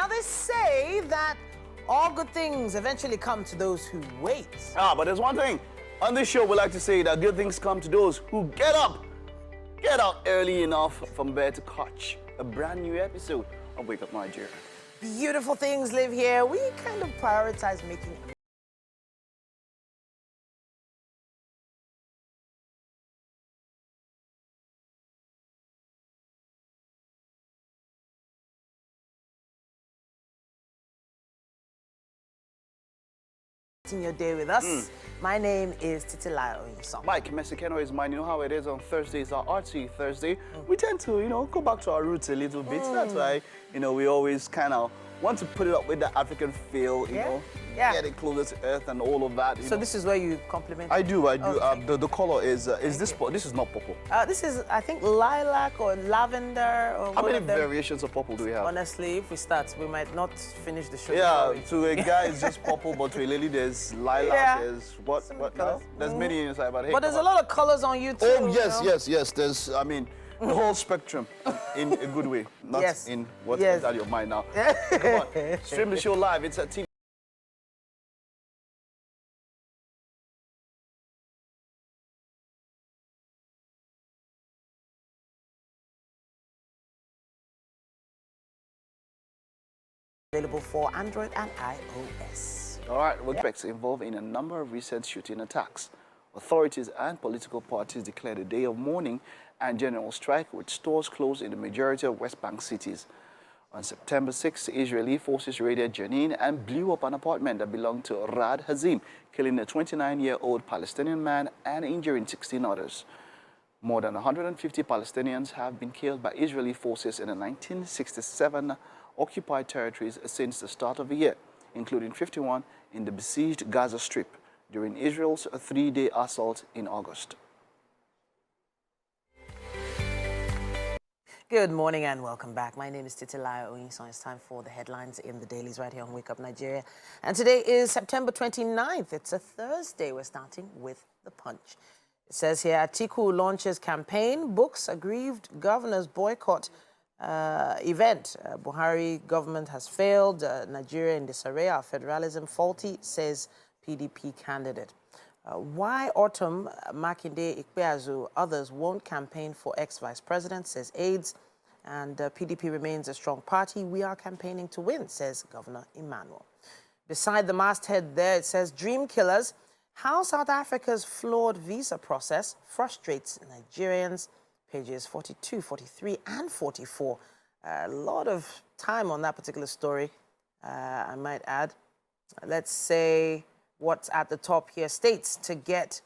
Now, they say that all good things eventually come to those who wait. But there's one thing. On this show, we like to say that good things come to those who get up early enough from bed to catch a brand new episode of Wake Up Nigeria. Beautiful things live here. We kind of prioritize making your day with us. My name is Titilayo Oyinsan. Mike Mesikeno is mine. You know how it is on Thursdays, our Artsy Thursday. We tend to, go back to our roots a little bit. That's why, we always kind of want to put it up with the African feel, you know, get it closer to earth and all of that. So this is where you compliment? I do. Okay. The color is this is not purple. This is, I think, lilac or lavender. Or how many variations of purple do we have? Honestly, if we start, we might not finish the show. Yeah, to a guy it's just purple, but to a lady there's lilac, there's what now? There's many inside, but hey. But there's a lot of colors on you too. Oh, yes. There's, the whole spectrum in a good way, not in what's inside your mind now. Come on, stream the show live. It's at TV. Available for Android and iOS. All right, suspects involved in a number of recent shooting attacks. Authorities and political parties declared a day of mourning and general strike with stores closed in the majority of West Bank cities. On September 6, Israeli forces raided Jenin and blew up an apartment that belonged to Rad Hazim, killing a 29-year-old Palestinian man and injuring 16 others. More than 150 Palestinians have been killed by Israeli forces in the 1967 occupied territories since the start of the year, including 51 in the besieged Gaza Strip during Israel's three-day assault in August. Good morning and welcome back. My name is Titilayo Oyinsan. It's time for the headlines in the dailies right here on Wake Up Nigeria. And today is September 29th. It's a Thursday. We're starting with the punch. It says here, Atiku launches campaign, books aggrieved governors boycott event. Buhari government has failed. Nigeria in disarray. Our federalism faulty, says PDP candidate. Why Autumn, Makinde, Ikpeazu, others won't campaign for ex-vice president, says AIDS. And PDP remains a strong party. We are campaigning to win, says Governor Emmanuel. Beside the masthead there, it says dream killers. How South Africa's flawed visa process frustrates Nigerians. Pages 42, 43, and 44. A lot of time on that particular story, I might add. Let's say what's at the top here states to get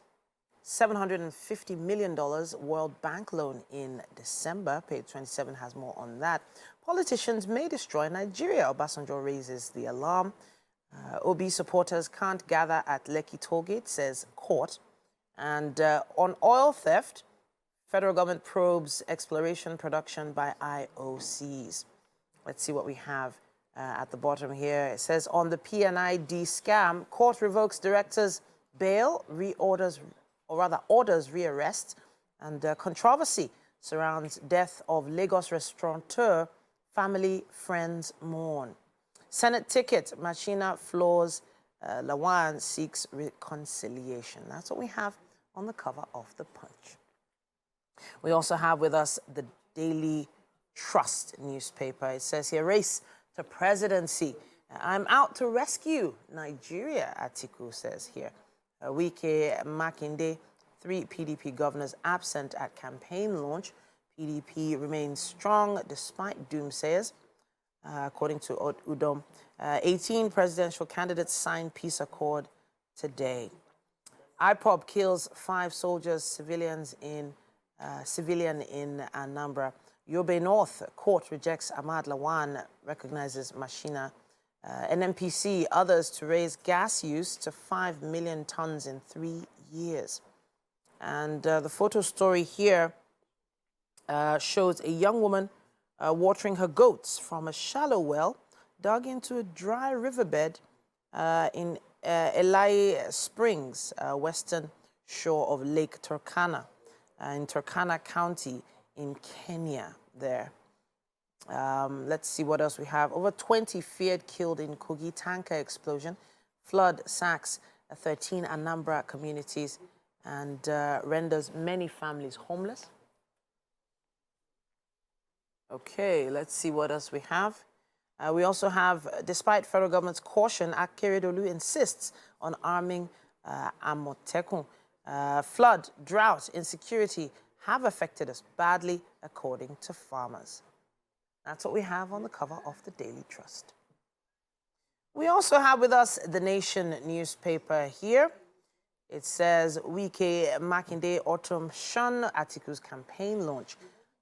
$750 million World Bank loan in December. Page 27 has more on that. Politicians may destroy Nigeria. Obasanjo raises the alarm. OB supporters can't gather at Lekki Tollgate, says court. And on oil theft, federal government probes exploration production by IOCs. Let's see what we have at the bottom here. It says on the PNID scam, court revokes director's bail, orders rearrest, and controversy surrounds death of Lagos restaurateur, family, friends mourn. Senate ticket, Machina floors, Lawan seeks reconciliation. That's what we have on the cover of the Punch. We also have with us the Daily Trust newspaper. It says here, race to presidency. I'm out to rescue Nigeria, Atiku says here. Wike, Makinde, 3 PDP governors absent at campaign launch. PDP remains strong despite doomsayers. According to Udom, 18 presidential candidates signed peace accord today. IPOB kills 5 soldiers, civilian in Anambra. Yobe North court rejects Ahmad Lawan, recognizes Machina. NMPC, others to raise gas use to 5 million tons in 3 years. And the photo story here shows a young woman watering her goats from a shallow well dug into a dry riverbed in Elai Springs, western shore of Lake Turkana, in Turkana County in Kenya there. Let's see what else we have. Over 20 feared killed in Kogi tanker explosion. Flood sacks 13 Anambra communities and renders many families homeless. Okay, let's see what else we have. We also have, despite federal government's caution, Akeredolu insists on arming Amotekun. Flood, drought, insecurity have affected us badly, according to farmers. That's what we have on the cover of the Daily Trust. We also have with us the Nation newspaper here. It says, Wike Makinde Autumn Shun Atiku's campaign launch.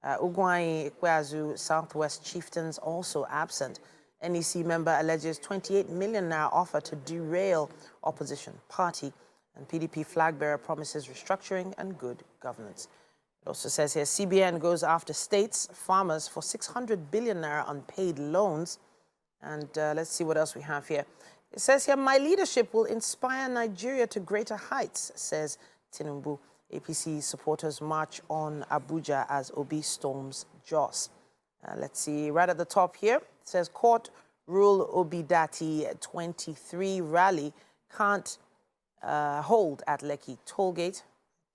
Ugwai Ikweazu Southwest chieftains also absent. NEC member alleges 28 million naira offer to derail opposition party. And PDP flag bearer promises restructuring and good governance. It also says here, CBN goes after states, farmers for 600 billion naira unpaid loans. And let's see what else we have here. It says here, my leadership will inspire Nigeria to greater heights, says Tinubu. APC supporters march on Abuja as Obi storms Jos. Let's see, right at the top here, it says court rule Obi Dati 23 rally can't hold at Lekki tollgate.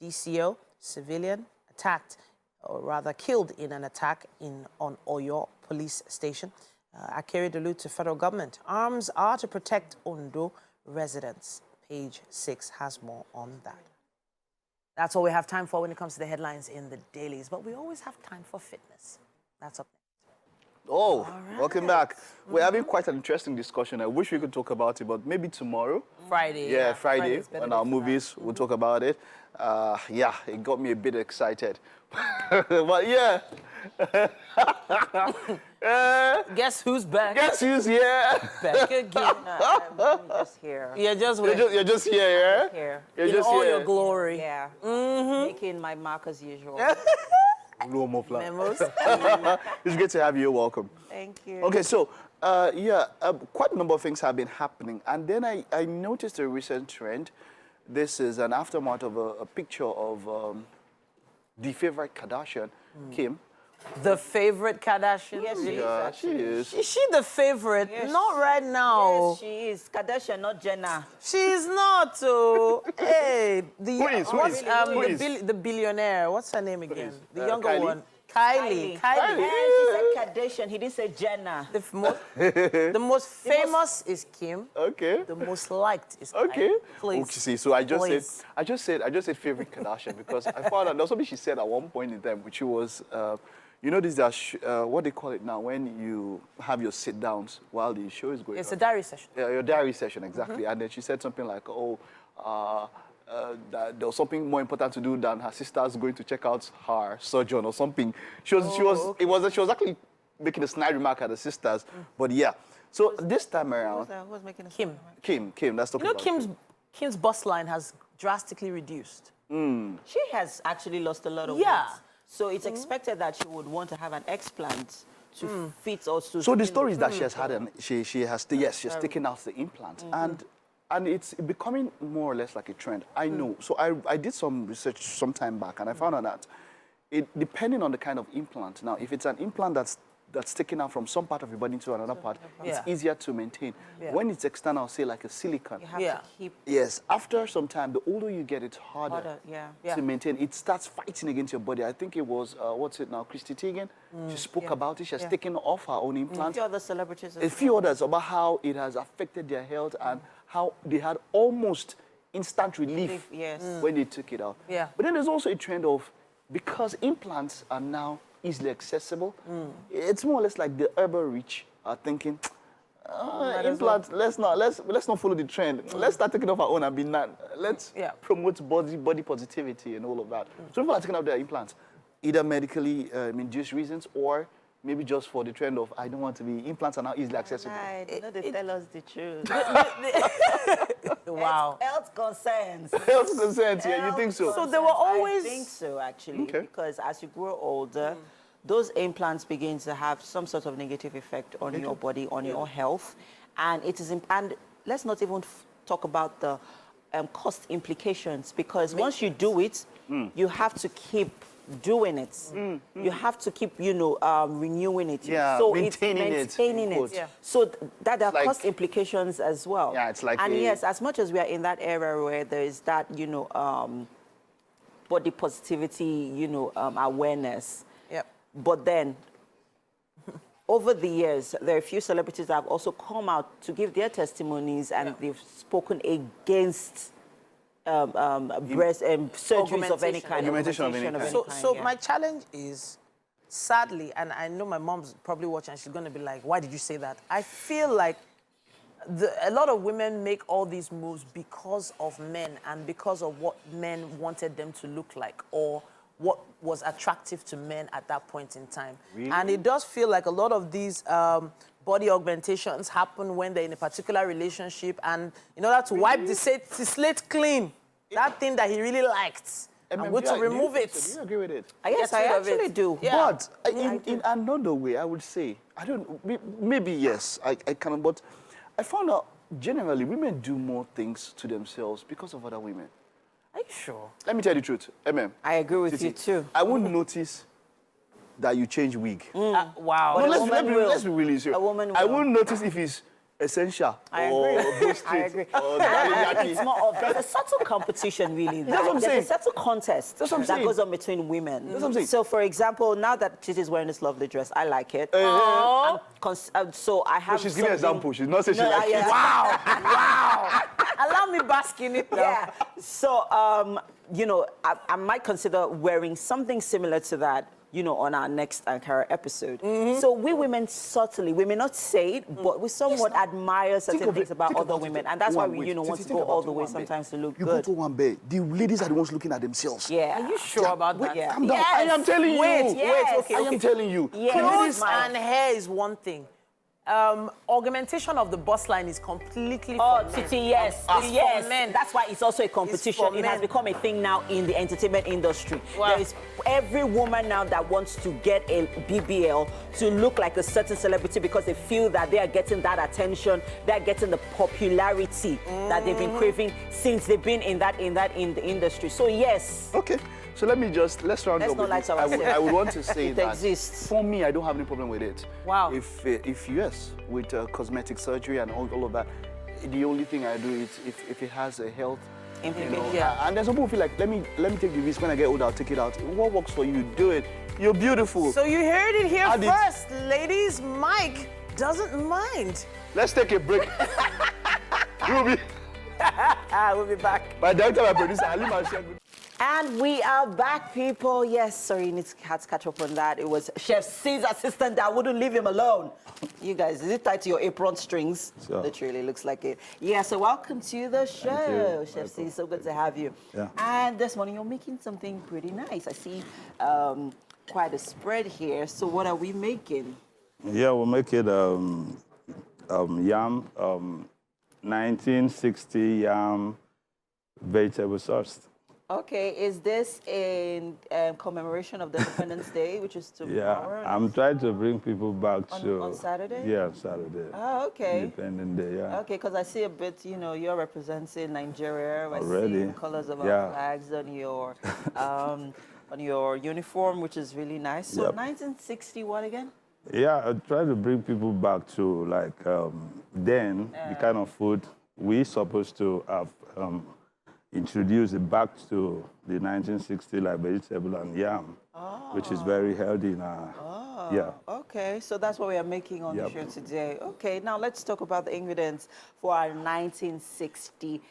DCO, civilian, attacked, or rather killed in an attack on Oyo police station. Akeredolu to federal government. Arms are to protect Ondo residents. Page 6 has more on that. That's all we have time for when it comes to the headlines in the dailies. But we always have time for fitness. That's up next. Oh, welcome back. We're having quite an interesting discussion. I wish we could talk about it, but maybe tomorrow. Friday. Yeah, Friday. On our movies, we'll talk about it. Yeah, it got me a bit excited. But yeah. Guess who's back? Guess who's here? Back again. I'm just here. You're just You're just here, yeah? Here. You're in just all here. your glory. Yeah. Making my mark as usual. Memos. It's great to have you. Welcome. Thank you. Okay, so, quite a number of things have been happening. And then I noticed a recent trend. This is an aftermath of a picture of the favorite Kardashian, Kim. The favorite Kardashian? Yes, she is. Yeah, she Actually. is. Is she the favorite? Yes. Not right now. Yes, she is. Kardashian, not Jenner. She's not. Oh, hey, the Who is? Who what's, is? Who is? the billionaire. What's her name again? is? The younger Kylie? one. Kylie. And she said Kardashian. He didn't say Jenner. The most famous is Kim. Okay. The most liked is Okay. Kylie. Please. Okay, see, so I Please. just said favorite Kardashian because I found out there was something she said at one point in time, which was, you know, these are what they call it now when you have your sit downs while the show is going. It's on. a diary session. Yeah, your diary session, exactly. And then she said something like, oh, that there was something more important to do than her sisters going to check out her surgeon or something. She was actually making a snide remark at the sisters. But yeah, so this time around, Who was making a Kim. That's talking You know, about Kim's bust line has drastically reduced. She has actually lost a lot of Yeah. weight. So it's expected that she would want to have an explant to fit or to... So the story is that she has had she's taken out the implant, and it's becoming more or less like a trend. I know. So I did some research some time back, and I found out that depending on the kind of implant. Now, if it's an implant that's taken out from some part of your body into another part, it's easier to maintain. Yeah. When it's external, say like a silicone. You have Yeah. to keep Yes, after some time, the older you get, it's harder Yeah. to maintain. It starts fighting against your body. I think it was, what's it now, Christy Teigen? She spoke about it. She has taken off her own A implant. few other celebrities. A few others about how it has affected their health and how they had almost instant relief Yes. when they took it out. Yeah. But then there's also a trend of, because implants are now easily accessible, it's more or less like the urban rich are thinking, implants, let's not follow the trend. Let's start taking off our own and be not. Let's promote body positivity and all of that. So people are taking out their implants, either medically induced reasons or maybe just for the trend of I don't want to be. Implants are now easily accessible. Right. They tell us the truth. Wow. Health concerns. Health concerns, yeah, you think so? So there were always... I think so, actually, Okay. because as you grow older, those implants begin to have some sort of negative effect on your body, on your health, and it is. And let's not even talk about the cost implications, because once you do it, you have to keep doing it. You have to keep, renewing it. Yeah, so maintaining it's maintaining it. it. Yeah. So that there are like- cost implications as well. Yeah, it's like and a- yes, as much as we are in that era where there is that, body positivity, awareness. Yep. But then, over the years, there are a few celebrities that have also come out to give their testimonies, and they've spoken against breast surgeries of any kind. Augmentation of any kind. So my challenge is, sadly, and I know my mom's probably watching, and she's going to be like, why did you say that? I feel like a lot of women make all these moves because of men and because of what men wanted them to look like or what was attractive to men at that point in time. Really? And it does feel like a lot of these body augmentations happen when they're in a particular relationship, and in order to wipe the slate clean, that thing that he really liked, I'm going to remove it. Do you agree with it? Yes, I actually do. Yeah. But in another way, I would say, I don't, maybe yes, I can, but I found out generally women do more things to themselves because of other women. Are you sure? Let me tell you the truth, I agree with Titi, you too. I wouldn't notice that you change wig. Wow. But No, a woman let's be really serious. A woman I will. wouldn't notice if it's essential I or agree. Boost I It agree. or It's more of there's a subtle competition, really. That's what I'm There's saying. a subtle contest That's what I'm that saying. goes on between women. That's what I'm saying. So, for example, now that Titi is wearing this lovely dress, I like it. So I have. she's giving an something- example. She's not saying she No, likes yeah. it. Wow. Allow me bask in it now. Yeah. So, I might consider wearing something similar to that, on our next Ankara episode. So we women subtly, we may not say it, but we somewhat admire certain things about other women. And that's why we, want to go all the way sometimes to look You good. go to one bed, the ladies are the ones looking at themselves. Yeah. Are you sure about that? Yeah. Calm down. Yes. I am telling you. Wait, Yes. okay, I am telling you. Yes. The Clothes ladies and hair is one thing. Augmentation of the bust line is completely Oh, for men. Titi, yes. It's for Yes. men. That's why it's also a competition. for It has men. become a thing now in the entertainment industry. Wow. There is every woman now that wants to get a BBL to look like a certain celebrity because they feel that they are getting that attention, they are getting the popularity that they've been craving since they've been in the industry. So yes. Okay, so let's round Let's up not with lie this. to ourselves. I would want to say It that exists. for me, I don't have any problem with it. Wow. If yes, with cosmetic surgery and all of that, the only thing I do is if it has a health Implication. Yeah. and there's some people who feel like, let me take the risk. When I get older, I'll take it out. What works for you, do it. You're beautiful. So you heard it here Add it. first, ladies. Mike doesn't mind. Let's take a break. Ruby, We'll be back. my director, my producer, Halima Shegun. And we are back, people. Yes, sorry, you had to catch up on that. It was Chef C's assistant that wouldn't leave him alone. You guys, is it tied to your apron strings? Sure. Literally looks like it. Yeah, so welcome to the show, you. Chef C. So good to have you. Yeah. And this morning you're making something pretty nice. I see quite a spread here. So what are we making? Yeah, we'll make it yam, 1960 yam vegetable sauce. Okay, is this in commemoration of the Independence Day, which is tomorrow? Yeah, I'm trying to bring people back to... on Saturday? Yeah, Saturday. Oh, okay. Independence Day, yeah. Okay, because I see a bit, you're representing Nigeria. I Already. see colors of our Yeah. flags on your uniform, which is really nice. So Yep. 1960, what again? Yeah, I try to bring people back to, like, then, the kind of food we supposed to have introduced it back to the 1960, like vegetable and yam, which is very healthy now. Yeah. Okay, so that's what we are making on the Yep. show today. Okay, now let's talk about the ingredients for our 1960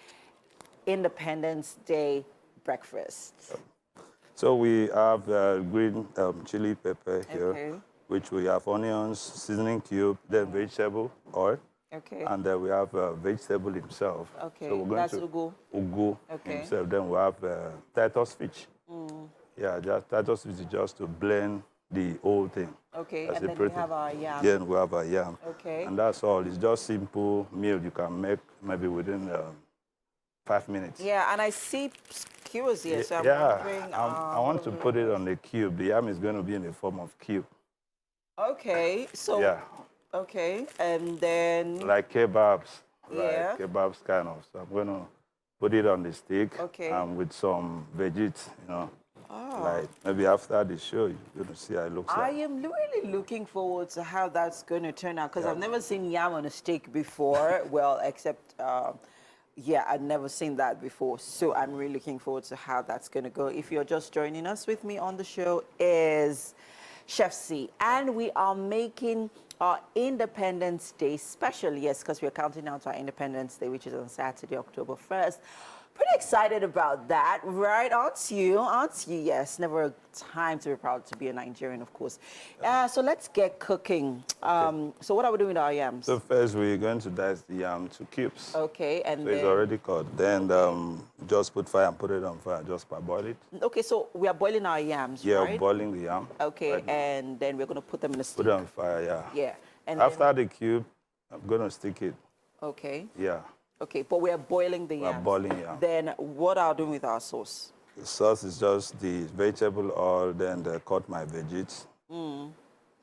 Independence Day breakfast. So we have green chili pepper here, Okay. which we have onions, seasoning cube, then vegetable oil, Okay. and then we have vegetable himself. Okay, So we're going that's to ugu. Ugu Okay. himself. Then we have Titus fish. Yeah, just Titus fish is just to blend the whole thing. Okay, That's and the then we protein. have our yam. Then we have a yam. Okay. And that's all. It's just simple meal you can make maybe within 5 minutes. Yeah, and I see skewers here, so I'm Yeah, wondering... I want to put it on the cube. The yam is going to be in the form of cube. Okay, so... Yeah, Okay, and then... like kebabs. Yeah. Like kebabs kind of. So I'm going to put it on the stick Okay. with some veggies, Like maybe after the show, you're gonna see how it looks I like. am really looking forward to how that's going to turn out because I've never seen yam on a steak before. Well, except, yeah, I've never seen that before. So I'm really looking forward to how that's going to go. If you're just joining us, with me on the show is Chef C, and we are making our Independence Day special. Yes, because we're counting down to our Independence Day, which is on Saturday, October 1st. Pretty excited about that, right? Aren't you? Aren't you? Yes, never a time to be proud to be a Nigerian, of course. So let's get cooking. So what are we doing with our yams? So first, we're going to dice the yam to cubes. Okay, and So then... it's already cut. Then just put fire and put it on fire. Just parboil it. Okay, so we are boiling our yams, Yeah, right? boiling the yam. Okay, right now. and then we're going to put them in a stew. Put it on fire, yeah. Yeah. And After the cube, I'm going to stick it. Okay. Yeah. Okay, but we are boiling the yams. We're boiling yam. Then what are we doing with our sauce? The sauce is just the vegetable oil, then cut my veggies. And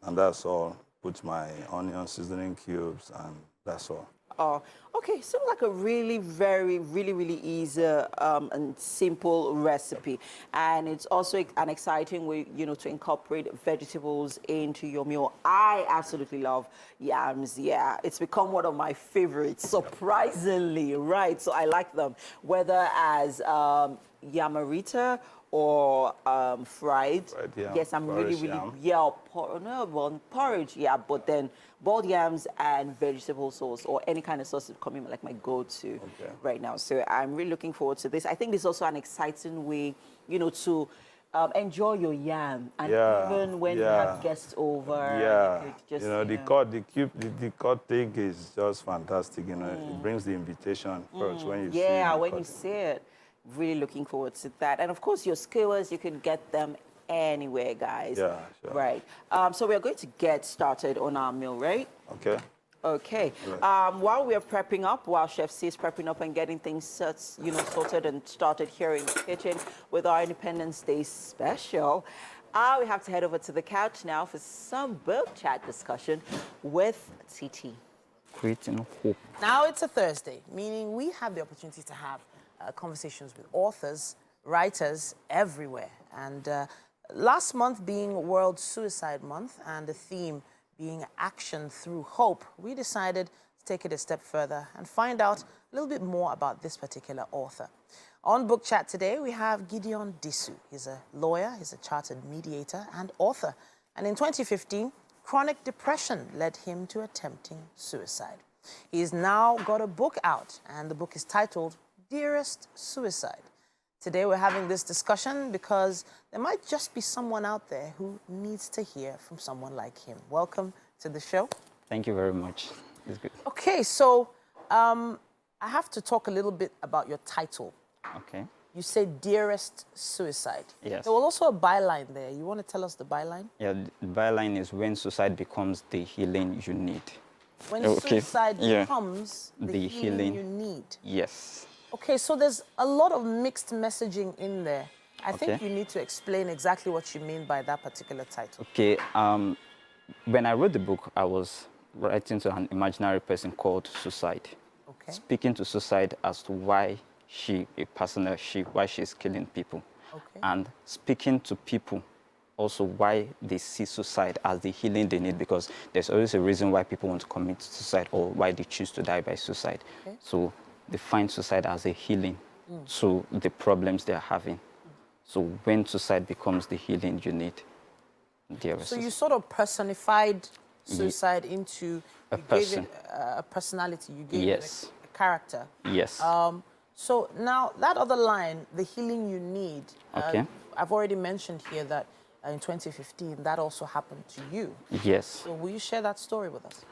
that's all. Put my onion seasoning cubes, and that's all. Oh, okay. Seems like a really, really easy and simple recipe, and it's also an exciting way, you know, to incorporate vegetables into your meal. I absolutely love yams. Yeah, it's become one of my favorites, surprisingly, right? So I like them, whether as yamarita or fried. Yam, Yes, I'm really, yam. yeah, porridge, yeah, but then boiled yams and vegetable sauce or any kind of sauce is coming like my go-to right now. So I'm really looking forward to this. I think this is also an exciting way, you know, to enjoy your yam, and even when you have guests over, you could just, you know, the cut thing is just fantastic. You know, it brings the invitation first when you see it. Yeah, when you see it. Really looking forward to that. And of course, your skewers, you can get them anywhere, guys. Yeah, sure. Right. So we're going to get started on our meal, right? Okay. Okay. While we're prepping up, while Chef C is prepping up and getting things sorted and started here in the kitchen with our Independence Day special, we have to head over to the couch now for some book chat discussion with TT. Creating hope. Now it's a Thursday, meaning we have the opportunity to have conversations with authors, writers everywhere. And last month being World Suicide Month and the theme being action through hope, we decided to take it a step further and find out a little bit more about this particular author. On Book Chat today, we have Gideon Disu. He's a lawyer, he's a chartered mediator and author. And in 2015, chronic depression led him to attempting suicide. He's now got a book out, and the book is titled Dearest Suicide. Today we're having this discussion because there might just be someone out there who needs to hear from someone like him. Welcome to the show. Thank you very much. It's good. Okay, so I have to talk a little bit about your title. Okay. You say Dearest Suicide. Yes. There was also a byline there. You want to tell us the byline? Yeah, the byline is when suicide becomes the healing you need. When Okay, suicide yeah. becomes the The healing healing. you need. Yes. Okay, so there's a lot of mixed messaging in there. I think Okay. you need to explain exactly what you mean by that particular title. Okay. When I wrote the book, I was writing to an imaginary person called Suicide. Okay. Speaking to Suicide as to why why she's killing people. Okay. And speaking to people also why they see suicide as the healing they need, because there's always a reason why people want to commit suicide or why they choose to die by suicide. Okay. So they find suicide as a healing to the problems they're having. So when suicide becomes the healing you need, So you sort of personified suicide into A you gave person. it a personality. You gave Yes. it a character. Yes. So now that other line, the healing you need. Okay. I've already mentioned here that in 2015 that also happened to you. Yes. So will you share that story with us?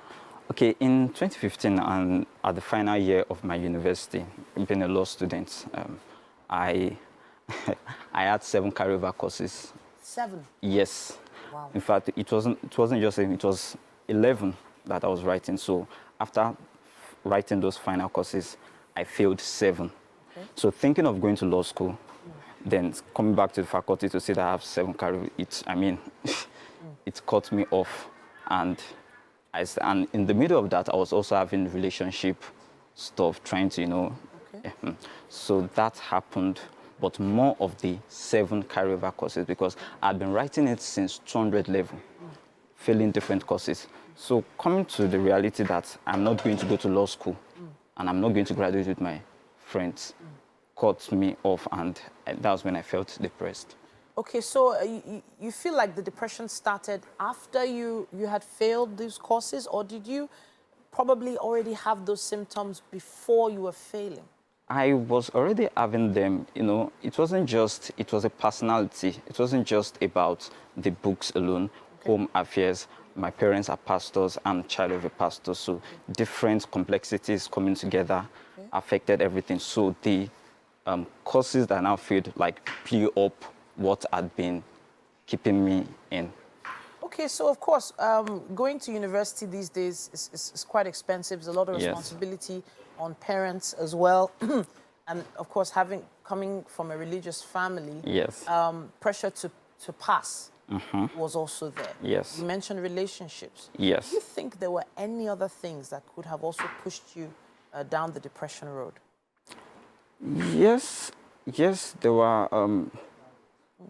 Okay, in 2015, and at the final year of my university, being a law student, I I had 7 carryover courses. 7. Yes. Wow. In fact, it wasn't just 7, it was 11 that I was writing. So after writing those final courses, I failed 7. Okay. So thinking of going to law school, then coming back to the faculty to see that I have 7 carryover, it cut me off. And in the middle of that, I was also having relationship stuff, trying to, Okay. So that happened but more of the 7 carryover courses because I've been writing it since 200 level, filling different courses. So coming to the reality that I'm not going to go to law school and I'm not going to graduate with my friends cut me off, and that was when I felt depressed. Okay, so you feel like the depression started after you had failed these courses, or did you probably already have those symptoms before you were failing? I was already having them, you know, it was a personality. It wasn't just about the books alone, home affairs. My parents are pastors, I'm child of a pastor, so different complexities coming together affected everything. So the courses that I now feel like blew up what had been keeping me in. Okay, so of course, going to university these days is quite expensive. There's a lot of responsibility on parents as well. And of course, coming from a religious family, pressure to pass was also there. Yes. You mentioned relationships. Yes. Do you think there were any other things that could have also pushed you down the depression road? Yes, there were.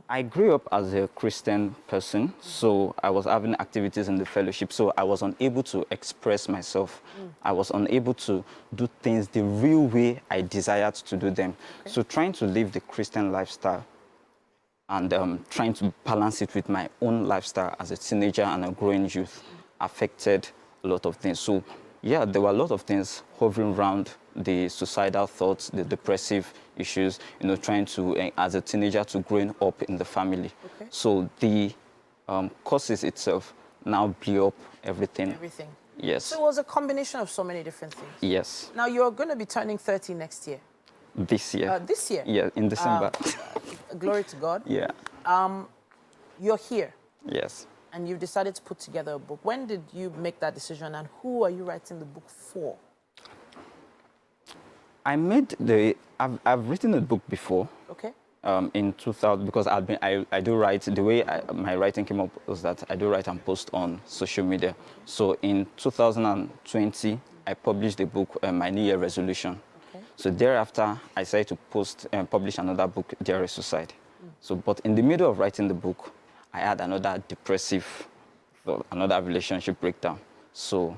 I grew up as a Christian person, so I was having activities in the fellowship, so I was unable to express myself. I was unable to do things the real way I desired to do them. So trying to live the Christian lifestyle and trying to balance it with my own lifestyle as a teenager and a growing youth affected a lot of things. So yeah, there were a lot of things hovering around the suicidal thoughts, the depressive issues, you know, trying to, as a teenager, to growing up in the family. Okay. So the courses itself now blew up everything. Everything. Yes. So it was a combination of so many different things. Yes. Now you're going to be turning 30 next year. This year. This year? Yeah, in December. Glory to God. Yeah. You're here. Yes. And you've decided to put together a book. When did you make that decision, and who are you writing the book for? I've written a book before. Okay. In 2000, because I do write. The way my writing came up was that I do write and post on social media. So in 2020, I published the book, my New Year resolution. Okay. So thereafter, I decided to publish another book, Diary Suicide. So, but in the middle of writing the book, I had another depressive, another relationship breakdown. So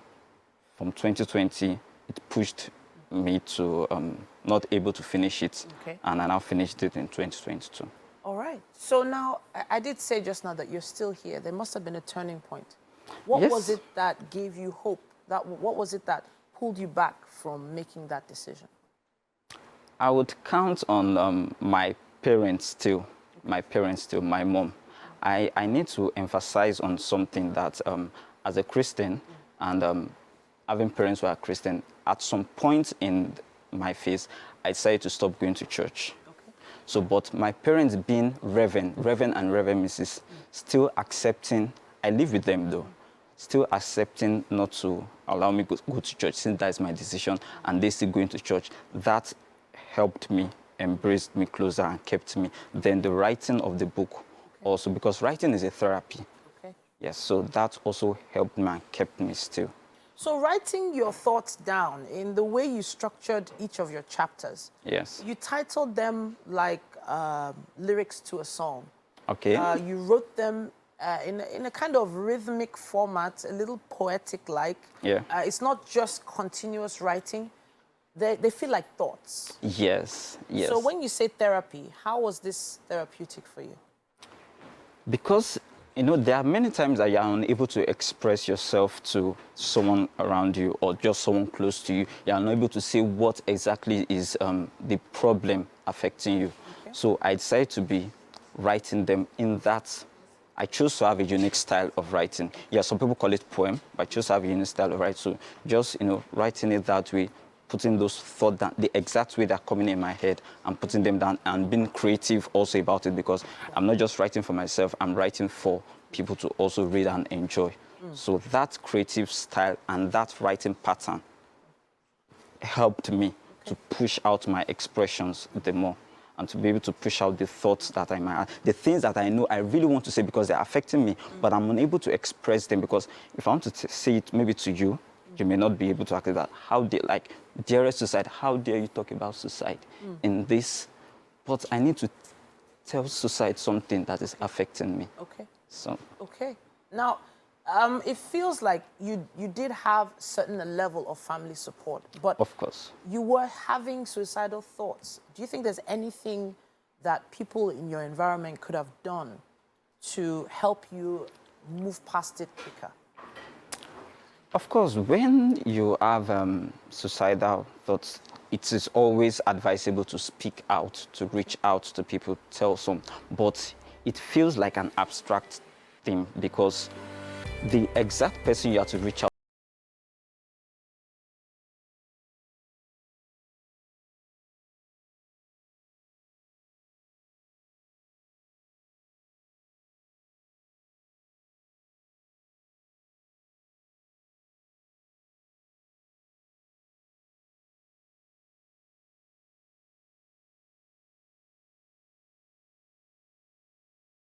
from 2020, it pushed me to not able to finish it, and I now finished it in 2022. All right. So now, I did say just now that you're still here. There must have been a turning point. What was it that gave you hope? What was it that pulled you back from making that decision? I would count on my parents still, my mom. I need to emphasize on something that as a Christian and having parents who are Christian, at some point in my phase, I decided to stop going to church. Okay. So, but my parents being Reverend and Reverend Mrs., still accepting, I live with them though, still accepting not to allow me to go to church since that is my decision, and they still going to church. That helped me, embraced me closer and kept me. Then the writing of the book also, because writing is a therapy. Okay. Yes, so that also helped me and kept me still. So writing your thoughts down in the way you structured each of your chapters, you titled them like lyrics to a song. Okay. You wrote them in a kind of rhythmic format, a little poetic-like. Yeah. It's not just continuous writing. They feel like thoughts. Yes, yes. So when you say therapy, how was this therapeutic for you? Because, you know, there are many times that you are unable to express yourself to someone around you or just someone close to you. You are unable to say what exactly is the problem affecting you. Okay. So I decided to be writing them in that. I chose to have a unique style of writing. Yeah, some people call it poem, but I chose to have a unique style of writing. So just, you know, writing it that way, putting those thoughts down, the exact way they're coming in my head, and putting them down and being creative also about it, because I'm not just writing for myself, I'm writing for people to also read and enjoy. So that creative style and that writing pattern helped me to push out my expressions the more, and to be able to push out the thoughts that I might have, the things that I know I really want to say because they're affecting me, but I'm unable to express them, because if I want to say it maybe to you, you may not be able to act that. How dare, like, dearest suicide, how dare you talk about suicide in this but I need to tell society something that is affecting me. Okay. So, Okay. Now, it feels like you did have certain level of family support, but of course. you were having suicidal thoughts. Do you think there's anything that people in your environment could have done to help you move past it quicker? Of course, when you have suicidal thoughts, it is always advisable to speak out, to reach out to people, tell some. But it feels like an abstract thing because the exact person you have to reach out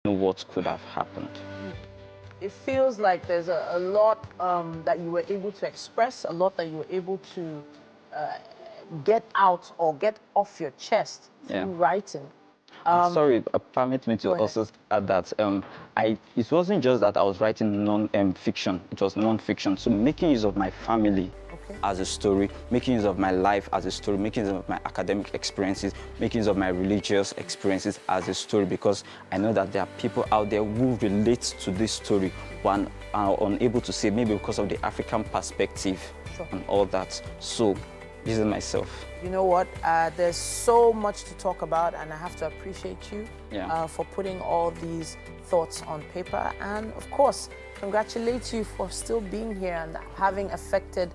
to, what could have happened. It feels like there's a lot that you were able to express, a lot that you were able to get out or get off your chest through writing. Sorry, permit me to go ahead. also add that it wasn't just that I was writing non-fiction, it was non-fiction. So making use of my family as a story, making use of my life as a story, making use of my academic experiences, making use of my religious experiences as a story, because I know that there are people out there who relate to this story but are unable to say, maybe because of the African perspective and all that. So this is myself. You know what? There's so much to talk about, and I have to appreciate you for putting all these thoughts on paper. And of course, congratulate you for still being here and having affected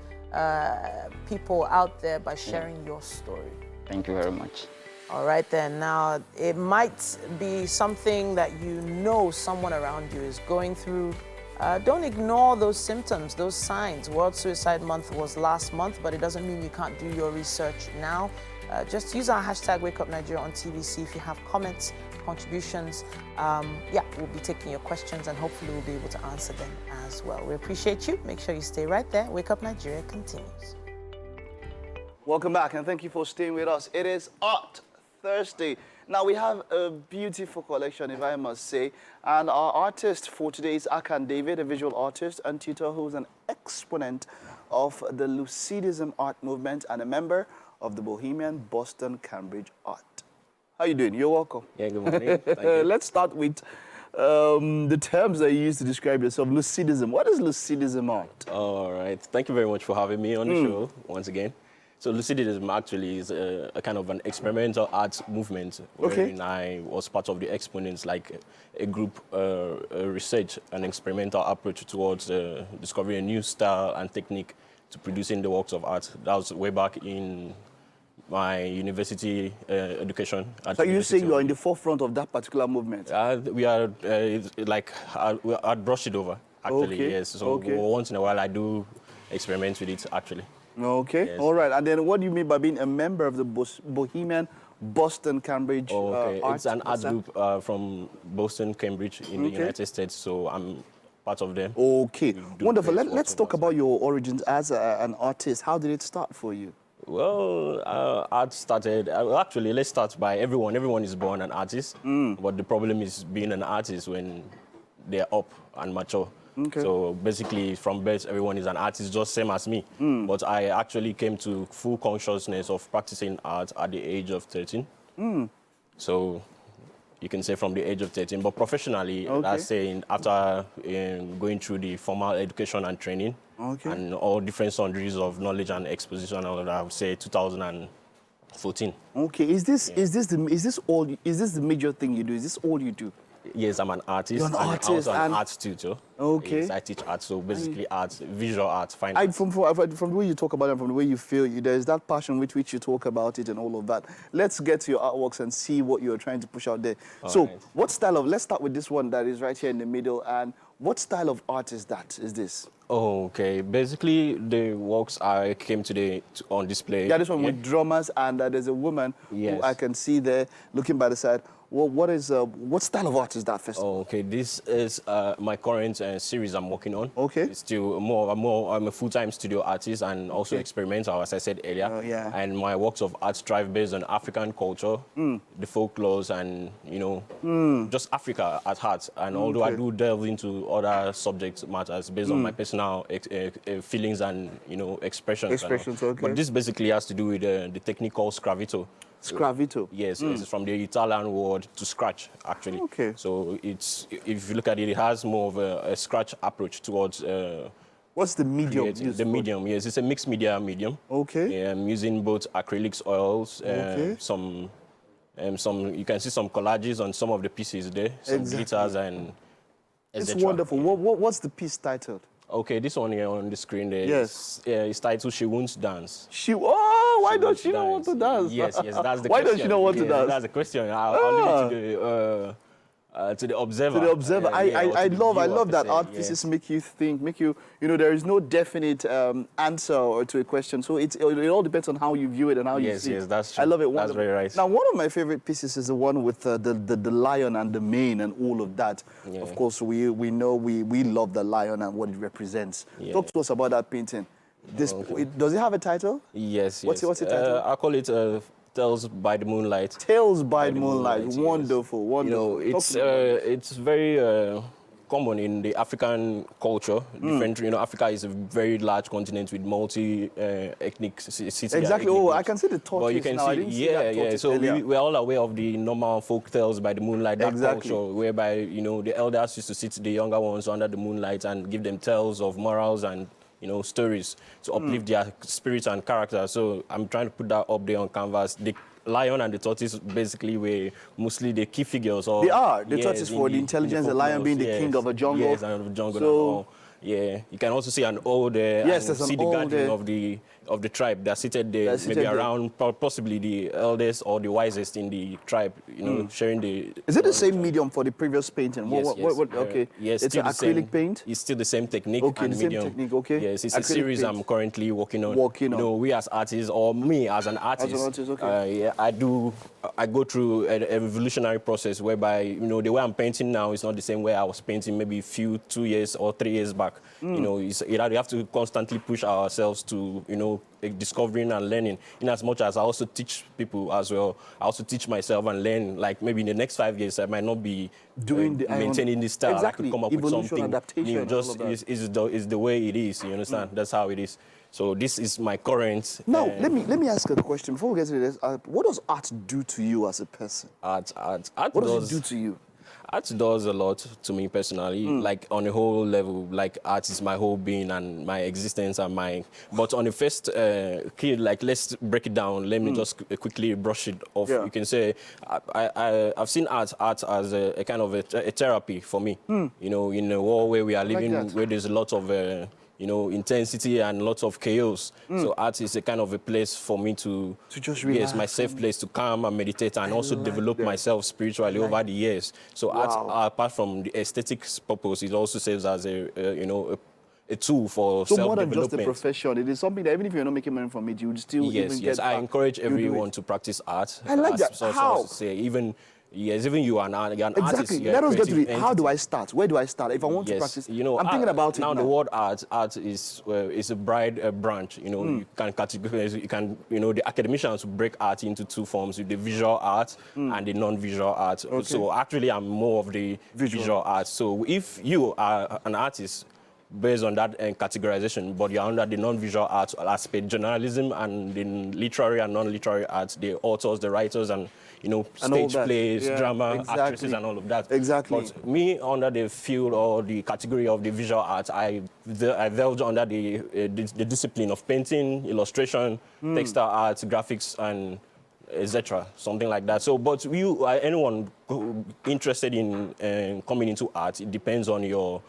people out there by sharing your story. Thank you very much. All right then. Now, it might be something that you know someone around you is going through. Don't ignore those symptoms, those signs. World Suicide Month was last month, but it doesn't mean you can't do your research now. Just use our hashtag WakeUpNigeria on TVC if you have comments, contributions. We'll be taking your questions and hopefully we'll be able to answer them as well. We appreciate you. Make sure you stay right there. Wake Up Nigeria continues. Welcome back, and thank you for staying with us. It is Art Thursday. Now, we have a beautiful collection, if I must say, and our artist for today is Akan David, a visual artist and tutor who's an exponent of the lucidism art movement and a member of the Bohemian Boston Cambridge Art. How you doing? You're welcome. Yeah, good morning. Thank you. Let's start with the terms that you use to describe yourself. Lucidism. What is lucidism art? All right. Thank you very much for having me on the show once again. So lucidism actually is a kind of an experimental art movement wherein I was part of the exponents, like a group research and experimental approach towards discovering a new style and technique to producing the works of art. That was way back in my university education. So you say you are in the forefront of that particular movement? We are I'd brushed it over, actually, yes. So once in a while I do experiment with it, actually. Okay, yes. All right. And then what do you mean by being a member of the Bohemian Boston Cambridge art? It's an art group from Boston, Cambridge in the United States, so I'm part of them. Okay, wonderful. Let's talk about your origins as an artist. How did it start for you? Well, art started, actually, let's start by everyone. Everyone is born an artist, but the problem is being an artist when they're up and mature. Okay. So basically, from birth, everyone is an artist, just same as me. But I actually came to full consciousness of practicing art at the age of 13. So you can say from the age of 13. But professionally, that's saying after going through the formal education and training, and all different sundries of knowledge and exposition, I would say 2014. Okay, is this the major thing you do? Is this all you do? Yes, I'm an artist. You're an artist. I'm also an art tutor. Okay. Yes, I teach art, so basically art, visual art, fine art. From the way you talk about it, from the way you feel, there's that passion with which you talk about it and all of that. Let's get to your artworks and see what you're trying to push out there. What style of, let's start with this one that is right here in the middle, and what style of art is this? Oh, okay. Basically, the works came today on display. Yeah, this one with drummers, and there's a woman who I can see there looking by the side. what style of art is that festival? Oh, okay, this is my current series I'm working on. Okay. It's still I'm a full-time studio artist and also experimental, as I said earlier. Oh, yeah. And my works of art strive based on African culture, the folklores, and just Africa at heart. And although I do delve into other subject matters based on my personal feelings and expressions. Expressions, okay. But this basically has to do with the technique called scravito. Scravito. Yes, it's from the Italian word to scratch, actually. Okay. So if you look at it, it has more of a scratch approach towards. What's the medium used? The medium, yes, it's a mixed media medium. Okay. I'm using both acrylics, oils, some you can see some collages on some of the pieces there, some glitters and. It's wonderful. What's the piece titled? Okay, this one here on the screen there. Yes. It's titled She Won't Dance. Why don't she know what to dance? Yes, that's the question. Why don't she know what to dance? That's the question. I'll leave it to the observer. To the observer. I love that art pieces make you think, there is no definite answer to a question. So it all depends on how you view it and how you see it. Yes, that's true. I love it. That's very right. Now, one of my favorite pieces is the one with the lion and the mane and all of that. Yeah. Of course, we know we love the lion and what it represents. Yeah. Talk to us about that painting. Does it have a title? Yes. What's the title? I call it Tales by the Moonlight. Tales by the Moonlight. Wonderful, wonderful. It's very common in the African culture. Different, Africa is a very large continent with multi-ethnic cities. Exactly. Oh, I can see the tortoise. But you can see, So we're all aware of the normal folk tales by the moonlight, that culture, whereby the elders used to sit the younger ones under the moonlight and give them tales of morals and stories to uplift their spirits and character. So I'm trying to put that up there on canvas. The lion and the tortoise basically were mostly the key figures. They are. The tortoise for the intelligence, the lion being the king of a jungle. Yes, and of the jungle. So, yeah, you can also see an old, see the guardian of the tribe. They're seated there, maybe around possibly the eldest or the wisest in the tribe, sharing the... Is it the same medium for the previous painting? Yes, okay. Yes, it's an acrylic paint? It's still the same technique and the medium. Same technique, okay. Yes, it's acrylic a series paint. I'm currently working on. We as artists, or me as an artist, I go through a evolutionary process whereby, the way I'm painting now is not the same way I was painting maybe 2 years or 3 years back. We have to constantly push ourselves to, discovering and learning. In as much as I also teach people as well, I also teach myself and learn. Like maybe in the next 5 years, I might not be maintaining this style. Exactly. I could come up Evolution, with something adaptation, new. Just is the way it is. You understand? That's how it is. So this is my current. Now let me ask a question before we get to this. What does art do to you as a person? Art. What does it do to you? Art does a lot to me personally, like on a whole level. Like art is my whole being and my existence and But on the first key, like let's break it down. Let me just quickly brush it off. Yeah. You can say I've seen art as a kind of a therapy for me. In a world where we are living, where there's a lot of intensity and lots of chaos. So art is a kind of a place for me to just relax. Yes, my safe place to calm and meditate and also develop myself spiritually over the years. So art, apart from the aesthetics purpose, it also serves as a tool for self-development. So more than just a profession, it is something that even if you're not making money from it, you would still Yes, I encourage everyone to practice art. I like that. How? Even you are an artist. Exactly. Let us get to it. How do I start? Where do I start? If I want to practice, I'm thinking about it now. The word art is a broad branch. You can categorize. You can the academicians break art into two forms: the visual art and the non-visual art. Okay. So actually, I'm more of the visual art. So if you are an artist, based on that categorization, but you're under the non-visual arts aspect, journalism and the literary and non-literary arts, the authors, the writers, and stage plays, drama, actresses, and all of that. Exactly. But me, under the field or the category of the visual arts, I delved under the discipline of painting, illustration, textile arts, graphics, and etc. Something like that. So, but anyone interested in coming into art, it depends on your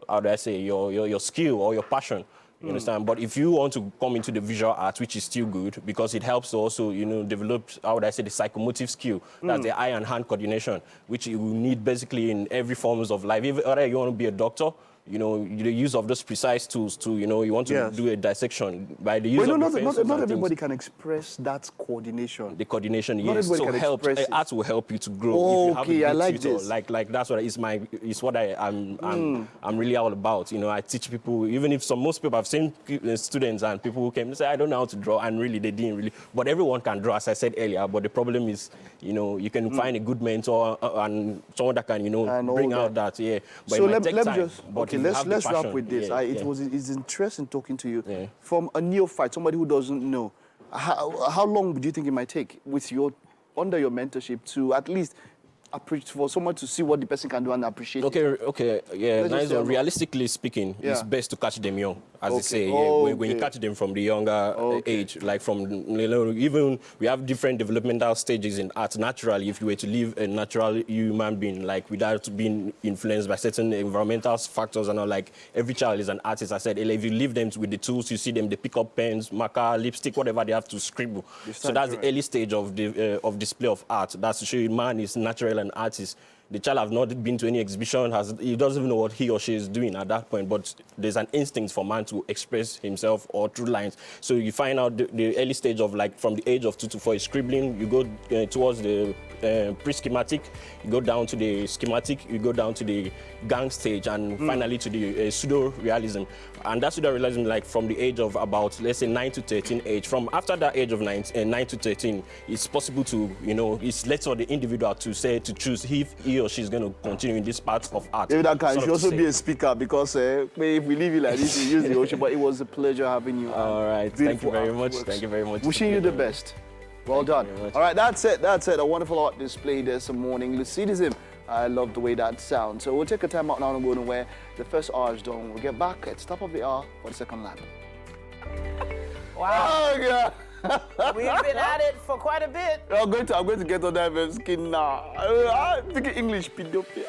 your skill or your passion. You understand? But if you want to come into the visual art, which is still good because it helps to also, develop, the psychomotive skill. That's the eye and hand coordination, which you need basically in every forms of life. Whether you want to be a doctor, you know, the use of those precise tools to, you know, you want to do a dissection by the use But of not pencils and everybody things. can express that coordination. The coordination, Not yes. everybody So can help, express it. art will help you to grow. Oh, if you have okay, a I good like tutor. this. Like that's what it's what I'm really all about. You know, I teach people, even if most people, I've seen students and people who came and say, I don't know how to draw, and really they didn't really. But everyone can draw, as I said earlier. But the problem is, you know, you can find a good mentor and someone that can, you know, bring out that. Yeah. But So it might let take me time, just, but okay, if you have the let's wrap passion, with this. It's interesting talking to you. Yeah. From a neophyte, somebody who doesn't know, how long do you think it might take under your mentorship to at least for someone to see what the person can do and appreciate it? Okay, yeah, Let's just nice say one. how long. Realistically speaking, it's Yeah. best to catch them young, as they say. Yeah. Oh, When you okay. catch them from the younger age, like from, you know, even we have different developmental stages in art. Naturally, if you were to live a natural human being, like without being influenced by certain environmental factors and all, like every child is an artist. I said, if you leave them with the tools, you see them, they pick up pens, marker, lipstick, whatever they have to scribble. So that's the early stage of display of art. That's to show you man is natural and artist. The child has not been to any exhibition, he doesn't even know what he or she is doing at that point, but there's an instinct for man to express himself or through lines. So you find out the early stage of, like, from the age of 2 to 4 is scribbling, you go towards the pre-schematic, you go down to the schematic, you go down to the gang stage, and finally to the pseudo-realism. And that pseudo-realism, like from the age of about, let's say, 9 to 13 age. From after that age of 9 to 13, it's possible to, you know, it's left for the individual to choose if he or she is going to continue in this part of art. Maybe that can Sort should of also to be say. a speaker because if we leave it like this, we use the ocean. But it was a pleasure having you. All right, thank you Beautiful very much. artworks. Thank you very much. Wishing you the best. Well done. very much. All right, that's it. That's it. A wonderful art display this morning. Lucidism. I love the way that sounds. So we'll take a time out now and go to where the first hour is done. We'll get back at the top of the hour for the second lap. Wow. Oh, God. We've been at it for quite a bit. I'm going to get on that skin now. I'm thinking English. Okay.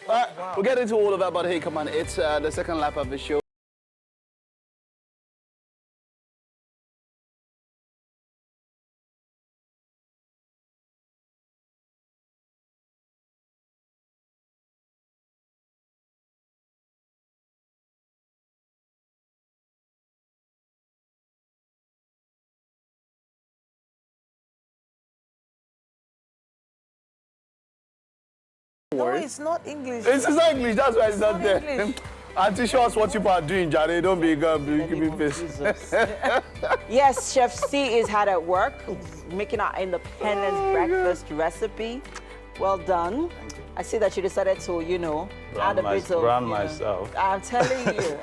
All right, we'll get into all of that, but hey, come on. It's the second lap of the show. No, it's not English. It's not English, that's why it's not there. English. Auntie, show us what people are doing, Jare. Don't be give me face. Yes, Chef C is hard at work, making our independent breakfast recipe. Well done. I see that you decided to, you know, add a bit of... Brand you know, myself. I'm telling you.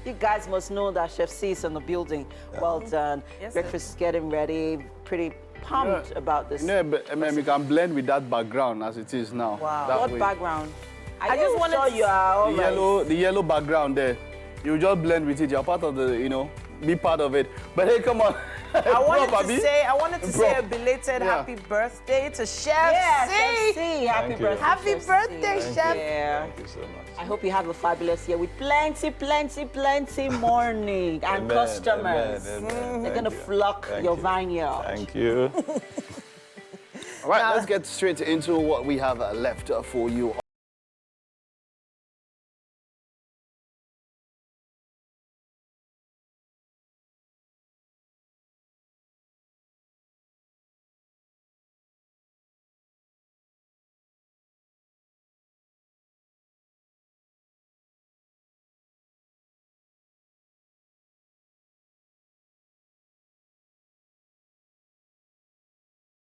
You guys must know that Chef C is in the building. Well done. Yes, Breakfast is getting ready. Pretty pumped about this. No, but I mean, we can blend with that background as it is now. Wow. That What way. background? I just wanted sure to- you are all right. The yellow background there. You just blend with it. You're part of the, you know, be part of it. But hey, come on. I wanted Abi. to say a belated Yeah. happy birthday to Chef Yes, C. Chef C. Happy Thank you. birthday. Happy Chef C. birthday, Chef. Yeah. Thank you so much. I hope you have a fabulous year with plenty morning and Amen, customers. amen, amen. They're Thank gonna you. flock Thank your you. vineyard. Thank you. All right, let's get straight into what we have left for you.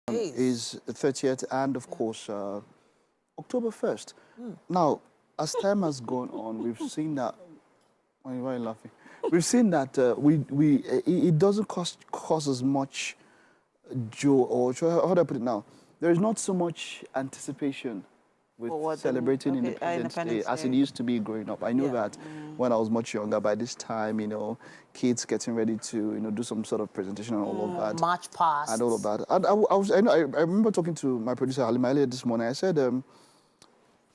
Is 30th and of course October 1st. Now, as time has gone on, we've seen that. Why are you laughing? We've seen that it doesn't cause as much joy, or how do I put it now? There is not so much anticipation with For what? celebrating Okay, Independence Day Independence as it Day. used to be growing up. I know that when I was much younger, by this time, you know, kids getting ready to, you know, do some sort of presentation and all of that. March past. And all of that. And I remember talking to my producer Halima earlier this morning. I said,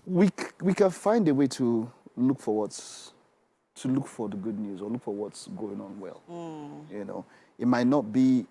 we can find a way to look for the good news or look for what's going on well. You know, we might not be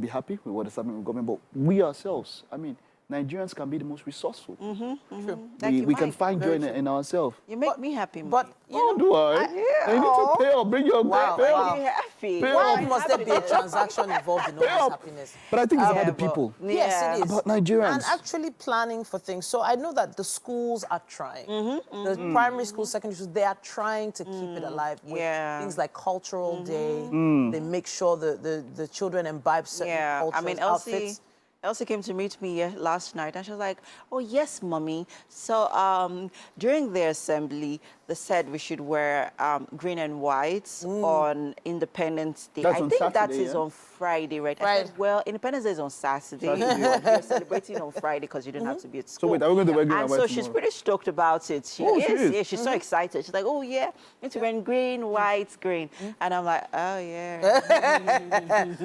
happy with what is happening with government, but we ourselves, I mean, Nigerians can be the most resourceful. Like We can might. find joy in ourselves. You make me happy, But, you Oh, know, do I? yeah. You need to pay up, bring your Wow, pay wow. up. Make me happy. Pay why up. must there be a transaction involved in all Pay this up. happiness? But I think it's about Yeah, the people. Yes, it is. About Nigerians. And actually planning for things. So I know that the schools are trying. The primary schools, secondary schools, they are trying to keep it alive with things like Cultural Day. They make sure the children imbibe certain cultures, I mean, outfits. Elsie came to meet me last night, and she was like, "Oh yes, mommy. So during the assembly, they said we should wear green and white on Independence Day. That's I on think that Saturday, is yeah? on Friday, right?" I Friday. said, "Well, Independence Day is on Saturday. Saturday. You're celebrating on Friday because you don't have to be at school." So wait, are we going to wear green and And white so she's tomorrow? pretty stoked about it. She Oh, she is. is? Yeah, she's so excited. She's like, "Oh yeah, need to wear green, white, green," and I'm like, "Oh yeah."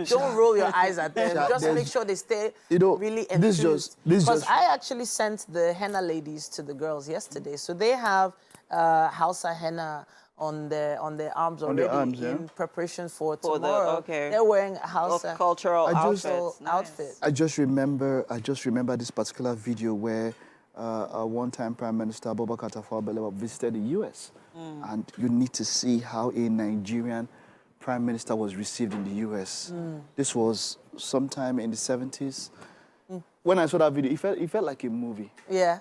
Don't roll your eyes at them. Sha, Just there's- make sure they stay You know, really this enthused. just- Because I actually sent the henna ladies to the girls yesterday. So they have Hausa henna on their arms On already their arms, yeah? in preparation for For the- tomorrow. okay. They're wearing a Of Hausa cultural I just- outfits. Nice. outfit. I just remember this particular video where a one-time Prime Minister Abubakar Tafawa Balewa visited the U.S. And you need to see how a Nigerian Prime Minister was received in the U.S. This was sometime in the 70s. When I saw that video, it felt like a movie. Yeah.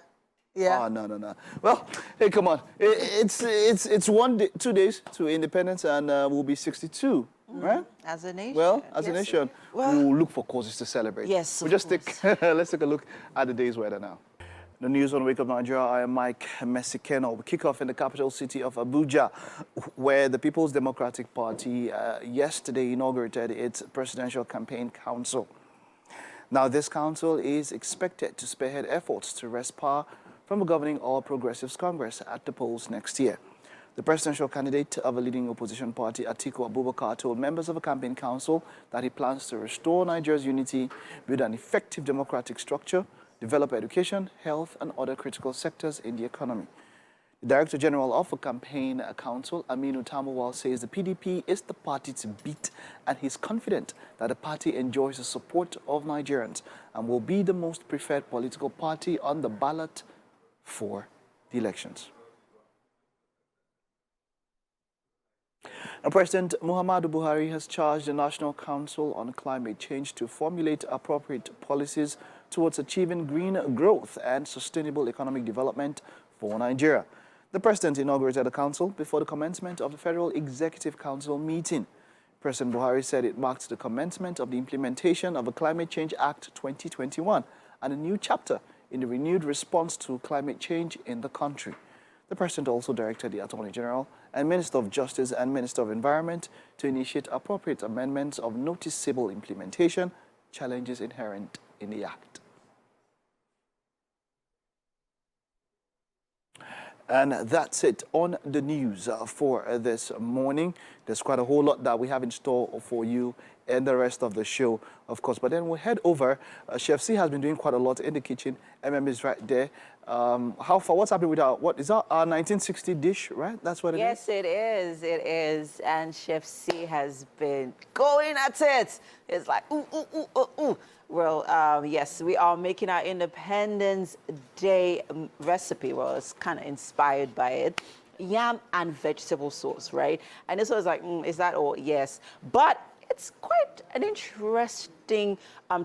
Yeah. Oh, no. Well, hey, come on. It's 1 day, 2 days to independence, and we'll be 62, right? As a nation. Well, as a Yes. nation, we'll look for causes to celebrate. Yes, We'll of just let's take a look at the day's weather now. The news on Wake Up Nigeria, I am Mike Mesikeno. We kick off in the capital city of Abuja, where the People's Democratic Party yesterday inaugurated its presidential campaign council. Now, this council is expected to spearhead efforts to wrest power from the governing All Progressives Congress at the polls next year. The presidential candidate of a leading opposition party, Atiku Abubakar, told members of a campaign council that he plans to restore Nigeria's unity, build an effective democratic structure, develop education, health, and other critical sectors in the economy. The Director General of the Campaign Council, Aminu Tamawal, says the PDP is the party to beat, and he's confident that the party enjoys the support of Nigerians and will be the most preferred political party on the ballot for the elections. Now, President Muhammadu Buhari has charged the National Council on Climate Change to formulate appropriate policies towards achieving green growth and sustainable economic development for Nigeria. The president inaugurated the council before the commencement of the Federal Executive Council meeting. President Buhari said it marked the commencement of the implementation of the Climate Change Act 2021 and a new chapter in the renewed response to climate change in the country. The president also directed the Attorney General and Minister of Justice and Minister of Environment to initiate appropriate amendments of noticeable implementation challenges inherent in the act. And that's it on the news for this morning. There's quite a whole lot that we have in store for you and the rest of the show, of course. But then we'll head over. Chef C has been doing quite a lot in the kitchen. is right there. How far? What's happening with our, what is that, our 1960 dish, right? That's what it is? Yes, it is. It is. And Chef C has been going at it. It's like, ooh, ooh, ooh, ooh, ooh. Well, yes, we are making our Independence Day recipe. Well, it's kind of inspired by it. Yam and vegetable sauce, right? And this was like, is that all? Yes. But it's quite an interesting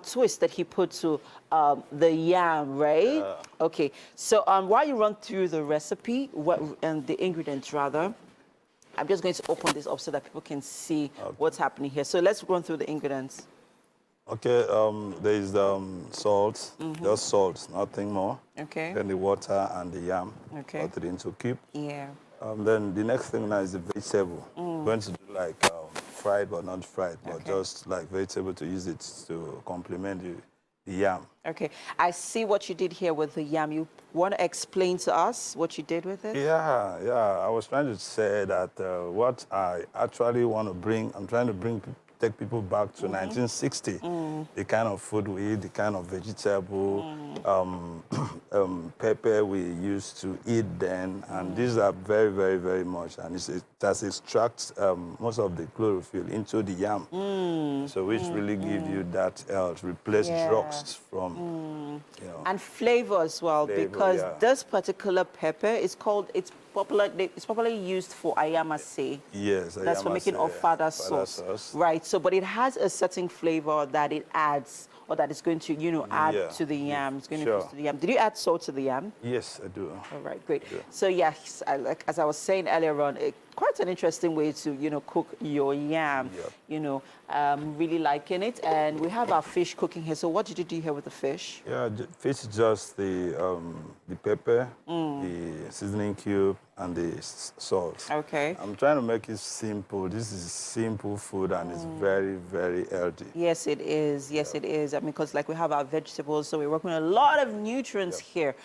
twist that he put to the yam, right? Yeah. Okay, so while you run through the recipe, and the ingredients rather, I'm just going to open this up so that people can see what's happening here. So let's run through the ingredients. Okay, there is salt, just salt, nothing more. Okay. Then the water and the yam. Okay. Put it into cube. Yeah. Then the next thing now is the vegetable. Going to do like fried but not fried, but just like vegetable to use it to complement the yam. Okay, I see what you did here with the yam. You want to explain to us what you did with it? Yeah. I was trying to say that what I actually want to bring, I'm trying to take people back to 1960. The kind of food we eat, the kind of vegetable, pepper we used to eat then, and these are very, very, very much. And it has extracts most of the chlorophyll into the yam, so which really give you that replace drugs from, you know. And flavor as well, because this particular pepper is called, it's popularly used for ayamase. Yes, that's for making ofada sauce. Right, so, but it has a certain flavor that it adds, or that it's going to, you know, add to the yam. It's going to infuse the yam. Did you add salt to the yam? Yes, I do. All right, great. So yes, as I was saying earlier on, quite an interesting way to, you know, cook your yam. You know, really liking it. And we have our fish cooking here. So what did you do here with the fish? Yeah, fish is just the pepper, the seasoning cube, and the salt. Okay. I'm trying to make it simple. This is simple food, and it's very, very healthy. Yes, it is. Yes, it is. I mean, because like we have our vegetables, so we're working with a lot of nutrients here.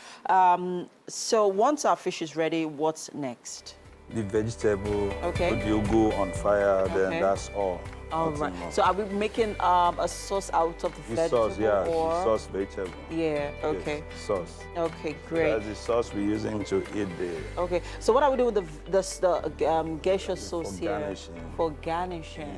So once our fish is ready, what's next? The vegetable, Okay. you go on fire, then that's all. All right. So are we making a sauce out of the vegetable? Sauce, yeah, or? the sauce vegetable. Yeah, okay. Yes, sauce. Okay, great. That's the sauce we're using to eat the... Okay, so what are we doing with the geisha sauce for here? garnishing. For garnishing.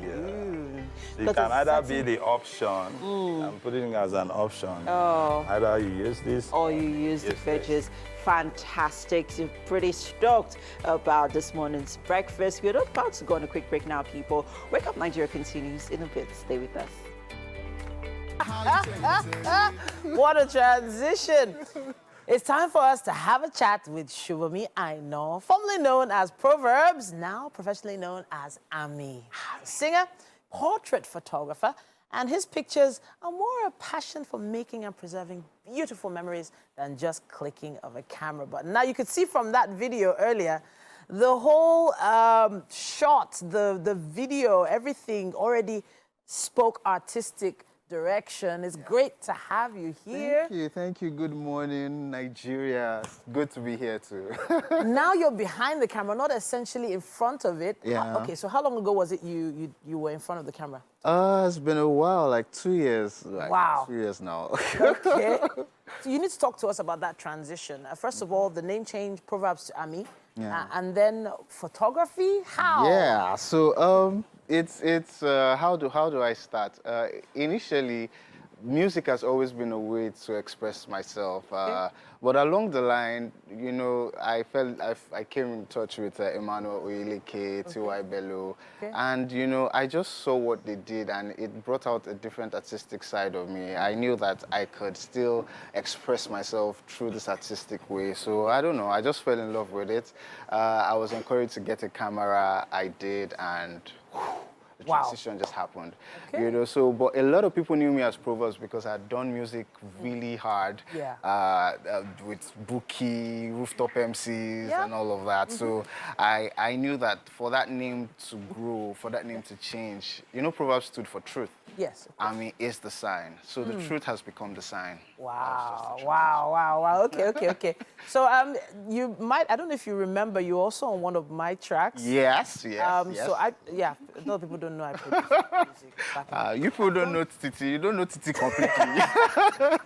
Yeah. It can either be the option, I'm putting it as an option. Either you use this or you use the veggies. Fantastic. So pretty stoked about this morning's breakfast. We're about to go on a quick break now, people. Wake Up Nigeria continues in a bit. Stay with us. What a transition. It's time for us to have a chat with Shubami Aino, formerly known as Proverbs, now professionally known as Ami. Singer, portrait photographer, and his pictures are more a passion for making and preserving beautiful memories than just clicking of a camera button. Now, you could see from that video earlier, the whole shot, the video, everything already spoke artistic direction. It's great to have you here. Thank you. Good morning, Nigeria. Good to be here too. Now you're behind the camera, not essentially in front of it. Yeah. Okay, so how long ago was it you were in front of the camera? It's been a while, like 2 years. Wow. 2 years now. Okay. So you need to talk to us about that transition. First of all, the name change, Proverbs to Ami. Yeah. And then photography, how? Yeah, so it's how do I start? Initially, music has always been a way to express myself. But along the line, you know, I came in touch with Emmanuel Oyeleke, T.Y. Bello, and, you know, I just saw what they did, and it brought out a different artistic side of me. I knew that I could still express myself through this artistic way. So, I don't know, I just fell in love with it. I was encouraged to get a camera, I did, and the transition just happened. You know, so, but a lot of people knew me as Proverbs because I'd done music really hard with Bookie, Rooftop MCs, and all of that. So I knew that for that name to grow, for that name to change, you know, Proverbs stood for truth. Yes. I mean, it's the sign. So the truth has become the sign. Wow, wow. Okay. So you might, I don't know if you remember, you're also on one of my tracks. Yes. So a lot of people don't know I produce music. You people don't know Titi. You don't know Titi completely.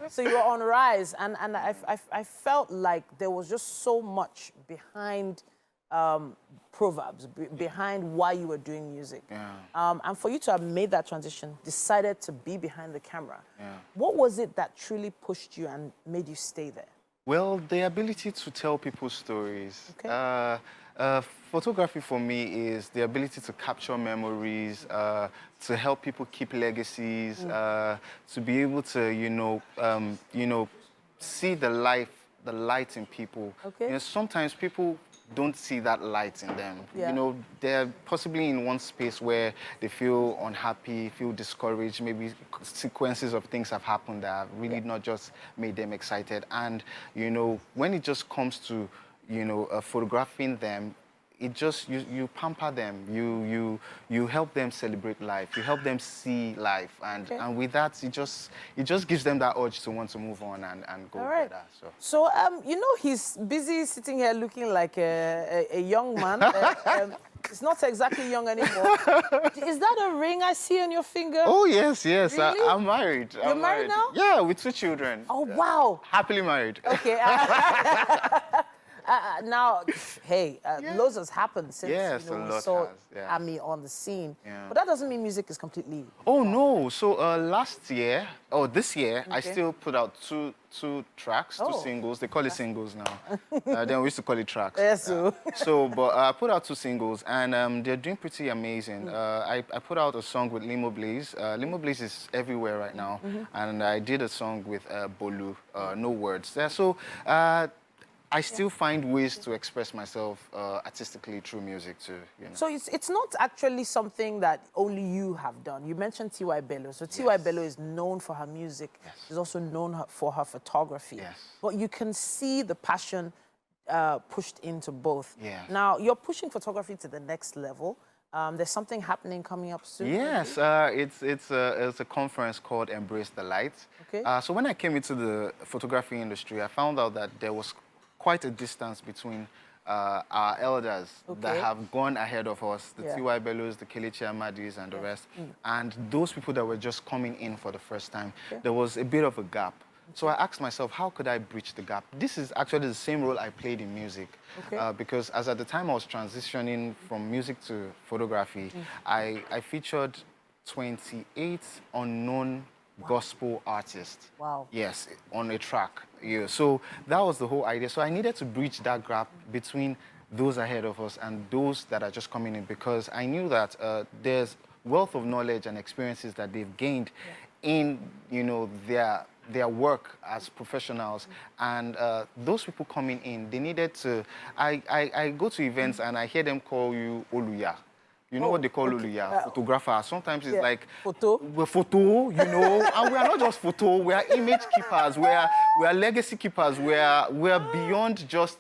So you were on Rise, and I felt like there was just so much behind Proverbs, behind why you were doing music. And for you to have made that transition, decided to be behind the camera, what was it that truly pushed you and made you stay there? Well, the ability to tell people's stories. Photography for me is the ability to capture memories, to help people keep legacies, to be able to, you know, see the light in people. You know, sometimes people don't see that light in them. You know, they're possibly in one space where they feel unhappy, feel discouraged, maybe sequences of things have happened that have really not just made them excited. And, you know, when it just comes to, you know, photographing them, it just, you pamper them, you help them celebrate life, you help them see life, and with that, it just gives them that urge to want to move on and go further. So you know, he's busy sitting here looking like a young man. It's not exactly young anymore. Is that a ring I see on your finger? Oh, yes, yes. Really? I'm married. You're married now? Yeah, with 2 children. Oh, wow. Happily married. Okay. Now, hey, loads has happened since Yes, we a lot saw has, yeah. Ami on the scene. Yeah. But that doesn't mean music is completely... Oh, no. So this year, I still put out two tracks, two Oh. singles. They call it singles now. Then we used to call it tracks. Yes, But I put out 2 singles, and they're doing pretty amazing. I put out a song with Limo Blaze. Limo Blaze is everywhere right now. And I did a song with Bolu, No Words. Yeah, so I still find ways to express myself artistically through music too. You know? So it's not actually something that only you have done. You mentioned T.Y. Bello. So T.Y. Bello is known for her music. Yes. She's also known for her photography. Yes. But you can see the passion pushed into both. Yeah. Now, you're pushing photography to the next level. There's something happening coming up soon. Yes, it's a conference called Embrace the Light. Okay. So when I came into the photography industry, I found out that there was quite a distance between our elders that have gone ahead of us, the T.Y. Bellos, the Kelechi Amadis, and the rest, and those people that were just coming in for the first time. There was a bit of a gap. So I asked myself, how could I bridge the gap? This is actually the same role I played in music. Because as at the time I was transitioning from music to photography, I featured 28 unknown gospel artists. Wow. Yes, on a track. Yeah. So that was the whole idea. So I needed to bridge that gap between those ahead of us and those that are just coming in, because I knew that there's wealth of knowledge and experiences that they've gained in, you know, their work as professionals, and those people coming in, they needed to. I go to events and I hear them call you Oluya. You know what they call Oluya? Photographer. Sometimes it's like photo. We're photo, you know, and we are not just photo. We are image keepers. We are legacy keepers. We are beyond just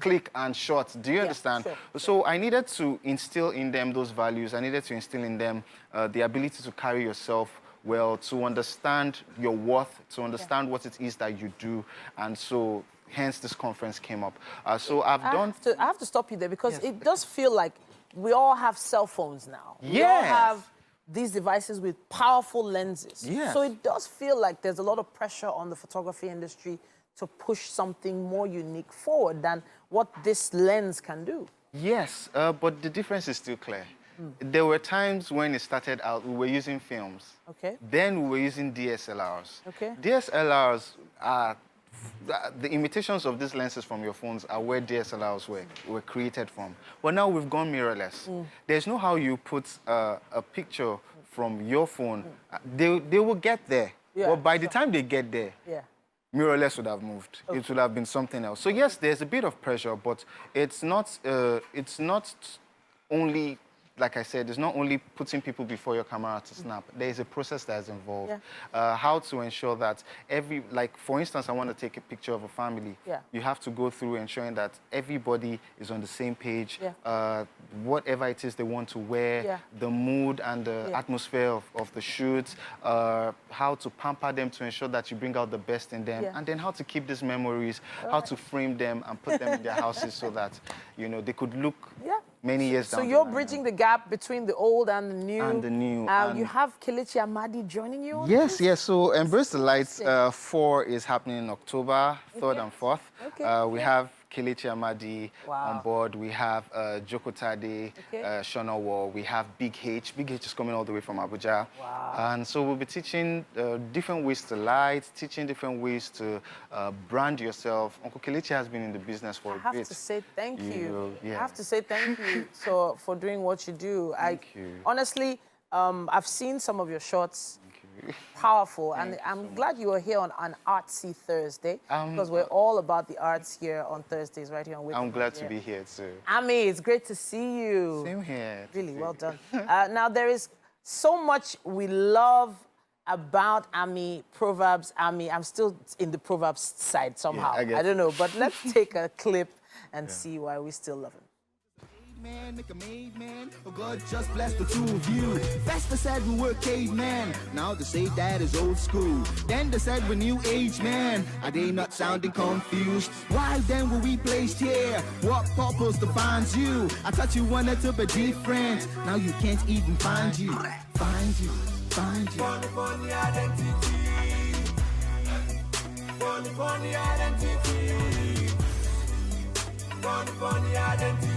click and shot. Do you understand? Sure. So I needed to instill in them those values. I needed to instill in them the ability to carry yourself well, to understand your worth, to understand what it is that you do, and so hence this conference came up. So I have to stop you there, because it does feel like we all have cell phones now. We all Yes. have these devices with powerful lenses. Yes. So it does feel like there's a lot of pressure on the photography industry to push something more unique forward than what this lens can do. Yes, but the difference is still clear. There were times when it started out, we were using films. Okay. Then we were using DSLRs. Okay. DSLRs are, the imitations of these lenses from your phones are where DSLRs were created from. But now we've gone mirrorless. There's no how you put a picture from your phone. They will get there. Yeah, but by the time they get there, Yeah. mirrorless would have moved. It would have been something else. So yes, there's a bit of pressure, but it's not only, like I said, it's not only putting people before your camera to snap. There is a process that is involved. How to ensure that like for instance, I want to take a picture of a family. You have to go through ensuring that everybody is on the same page. Whatever it is they want to wear, the mood and the atmosphere of the shoot, how to pamper them to ensure that you bring out the best in them, and then how to keep these memories, how to frame them and put them in their houses so that, you know, they could look many years down So the you're line. bridging the gap between the old and the new. And the new. You have Kelechi Amadi joining you on Yes, this? yes. So Embrace the Light 4 is happening in October 3rd and 4th. We have Kelechi Amadi on board. We have Joko Tade, Shona War. We have Big H. Big H is coming all the way from Abuja. And so we'll be teaching different ways to light, teaching different ways to brand yourself. Uncle Kelechi has been in the business for a bit. I have to say thank you. Yeah. I have to say thank you for doing what you do. Thank you. Honestly, I've seen some of your shots. Powerful, and I'm glad you were here on an artsy Thursday, because we're all about the arts here on Thursdays, right here on Wake Up I'm glad to Nigeria. be here too. Ami, it's great to see you. Same here. Really well done. Now, there is so much we love about Ami, Proverbs, Ami. I'm still in the Proverbs side somehow. I guess. I don't know, but let's take a clip and see why we still love him. Man, make a made man. Oh God, just bless the two of you. First they said we were cavemen. Now they say that is old school. Then they said we're new age man. Are they not sounding confused? Why then were we placed here? What purpose defines you? I thought you wanted to be different. Now you can't even find you. Find you. Find you. Funny identity. Funny identity. Funny identity.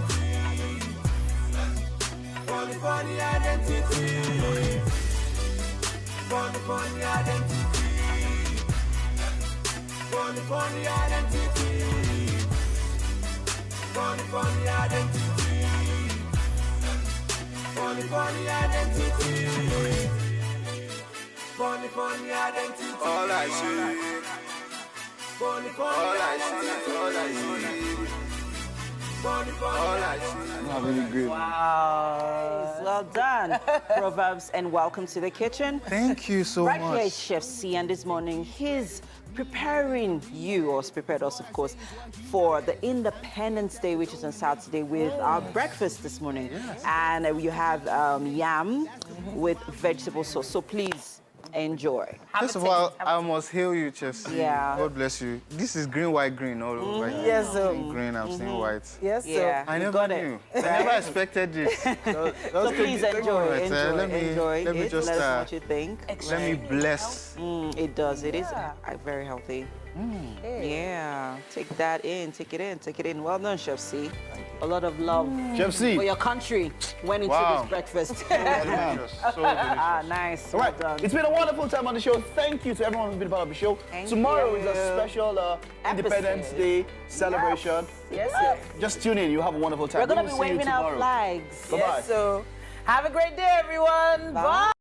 Funny identity. Funny identity. Funny identity. Funny identity. Funny identity. Funny identity. All I see. Funny All I see. All I see. All I see. Not really good. Wow. Well done. Proverbs, and welcome to the kitchen. Thank you so Right much. here is Chef C, and this morning he's preparing you, or prepared us, of course, for the Independence Day, which is on Saturday, with our breakfast this morning. And you have yam with vegetable sauce. So please enjoy. First of all, I must hail you, Chelsea. Yeah. God bless you. This is green, white, green all over. Yes, sir. I'm seeing green, I'm seeing white. Yes, sir. Yeah, I you never got knew. it. I never expected this. So please enjoy, Right, let me it. just, Let us know what you think. Let me bless. It does. It is very healthy. Yeah. Take that in. Take it in. Take it in. Well done, Chef C. A lot of love Chef C. for your country went into Wow. this breakfast. So delicious. So delicious. Nice. All right, Well done. it's been a wonderful time on the show. Thank you to everyone who's been part of the show. Thank Tomorrow you. is a special Independence Episode. Day celebration. Yes, yes. Just tune in. You have a wonderful time. We're going We to will be see you waving our tomorrow. flags. Bye-bye. Yes, so have a great day, everyone. Bye.